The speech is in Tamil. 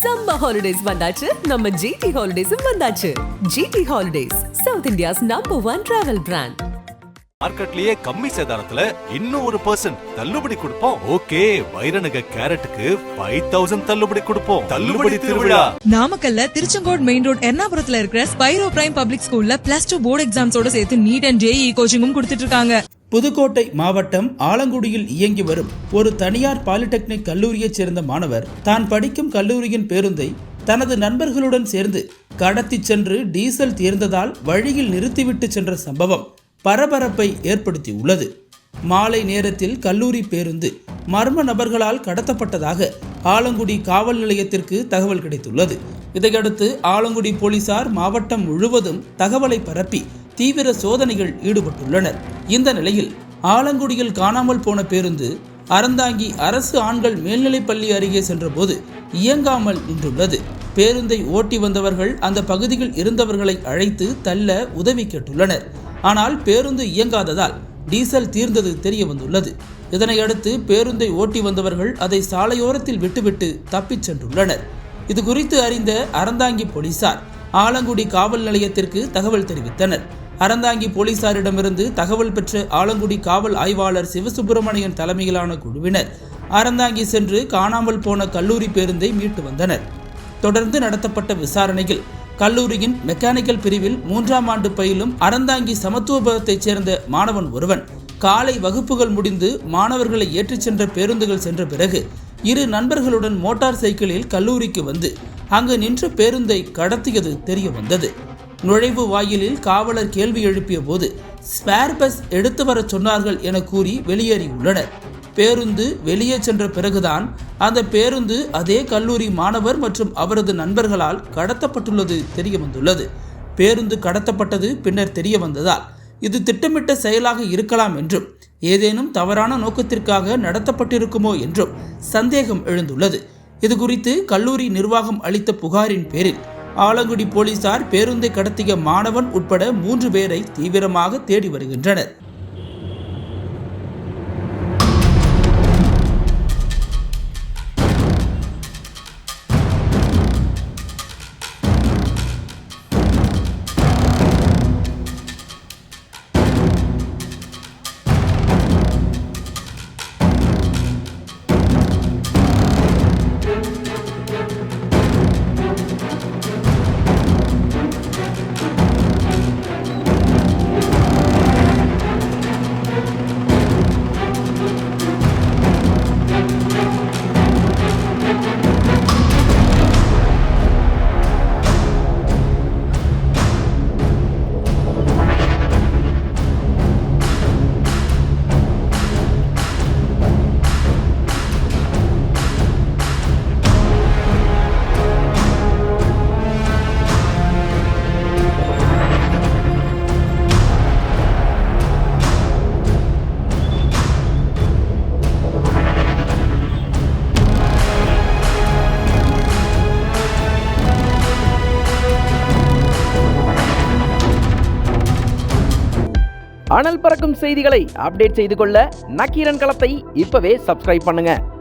Summer holidays வந்தாச்சு, நம்ம GT Holidays வந்தாச்சு. GT Holidays, South India's #1 travel brand. மார்க்கெட்லயே கம்மி சேதாரத்துல இன்னும் 1% தள்ளுபடி கொடுப்போம். ஓகே, வைரநக கேரட்டுக்கு 5000 தள்ளுபடி கொடுப்போம். தள்ளுபடி திருவிழா நாமக்கல்ல திருச்செங்கோடு மெயின் ரோட் எர்ணாபுரத்துல இருக்கிற ஸ்பைரோ பிரைம் பப்ளிக் ஸ்கூல்ல +2 போர்டு எக்ஸாம்ஸோட சேர்த்து நீட் அண்ட் JEE கோச்சிங்கும் கொடுத்துட்டு இருக்காங்க. புதுக்கோட்டை மாவட்டம் ஆலங்குடியில் இயங்கி வரும் ஒரு தனியார் பாலிடெக்னிக் கல்லூரியைச் சேர்ந்த மாணவர் தான் படிக்கும் கல்லூரியின் பேருந்தை தனது நண்பர்களுடன் சேர்ந்து கடத்தி சென்று டீசல் தீர்ந்ததால் வழியில் நிறுத்திவிட்டு சென்ற சம்பவம் பரபரப்பை ஏற்படுத்தியுள்ளது. மாலை நேரத்தில் கல்லூரி பேருந்து மர்ம நபர்களால் கடத்தப்பட்டதாக ஆலங்குடி காவல் நிலையத்திற்கு தகவல் கிடைத்துள்ளது. இதையடுத்து ஆலங்குடி போலீசார் மாவட்டம் முழுவதும் தகவலை பரப்பி தீவிர சோதனைகள் ஈடுபட்டுள்ளனர். இந்த நிலையில் ஆலங்குடியில் காணாமல் போன பேருந்து அறந்தாங்கி அரசு ஆண்கள் மேல்நிலைப்பள்ளி அருகே சென்றபோது இயங்காமல் நின்றுள்ளது. பேருந்தை ஓட்டி வந்தவர்கள் அந்த பகுதியில் இருந்தவர்களை அழைத்து தள்ள உதவி கேட்டுள்ளனர். ஆனால் பேருந்து இயங்காததால் டீசல் தீர்ந்தது தெரிய வந்துள்ளது. இதனையடுத்து பேருந்தை ஓட்டி வந்தவர்கள் அதை சாலையோரத்தில் விட்டுவிட்டு தப்பிச் சென்றுள்ளனர். இது குறித்து அறிந்த அறந்தாங்கி போலீசார் ஆலங்குடி காவல் நிலையத்திற்கு தகவல் தெரிவித்தனர். அறந்தாங்கி போலீசாரிடமிருந்து தகவல் பெற்ற ஆலங்குடி காவல் ஆய்வாளர் சிவசுப்பிரமணியன் தலைமையிலான குழுவினர் அறந்தாங்கி சென்று காணாமல் போன கல்லூரி பேருந்தை மீட்டு வந்தனர். தொடர்ந்து நடத்தப்பட்ட விசாரணையில் கல்லூரியின் மெக்கானிக்கல் பிரிவில் 3ஆம் ஆண்டு பயிலும் அறந்தாங்கி சமத்துவபுரத்தைச் சேர்ந்த மாணவன் ஒருவன் காலை வகுப்புகள் முடிந்து மாணவர்களை ஏற்றிச் சென்ற பேருந்துகள் சென்ற பிறகு இரு நண்பர்களுடன் மோட்டார் சைக்கிளில் கல்லூரிக்கு வந்து அங்கு நின்ற பேருந்தை கடத்தியது தெரிய வந்தது. நுழைவு வாயிலில் காவலர் கேள்வி எழுப்பிய போது ஸ்பேர் பஸ் எடுத்து வர சொன்னார்கள் என கூறி வெளியேறியுள்ளனர். பேருந்து வெளியே சென்ற பிறகுதான் அந்த பேருந்து அதே கல்லூரி மாணவர் மற்றும் அவரது நண்பர்களால் கடத்தப்பட்டுள்ளது தெரிய வந்துள்ளது. பேருந்து கடத்தப்பட்டது பின்னர் தெரிய வந்ததால் இது திட்டமிட்ட செயலாக இருக்கலாம் என்றும் ஏதேனும் தவறான நோக்கத்திற்காக நடத்தப்பட்டிருக்குமோ என்றும் சந்தேகம் எழுந்துள்ளது. இது குறித்து கல்லூரி நிர்வாகம் அளித்த புகாரின் பேரில் ஆலங்குடி போலீசார் பேருந்தை கடத்திய மாணவன் உட்பட 3 பேரை தீவிரமாக தேடி வருகின்றனர். அனல் பறக்கும் செய்திகளை அப்டேட் செய்து கொள்ள நக்கீரன் களத்தை இப்பவே சப்ஸ்கிரைப் பண்ணுங்க.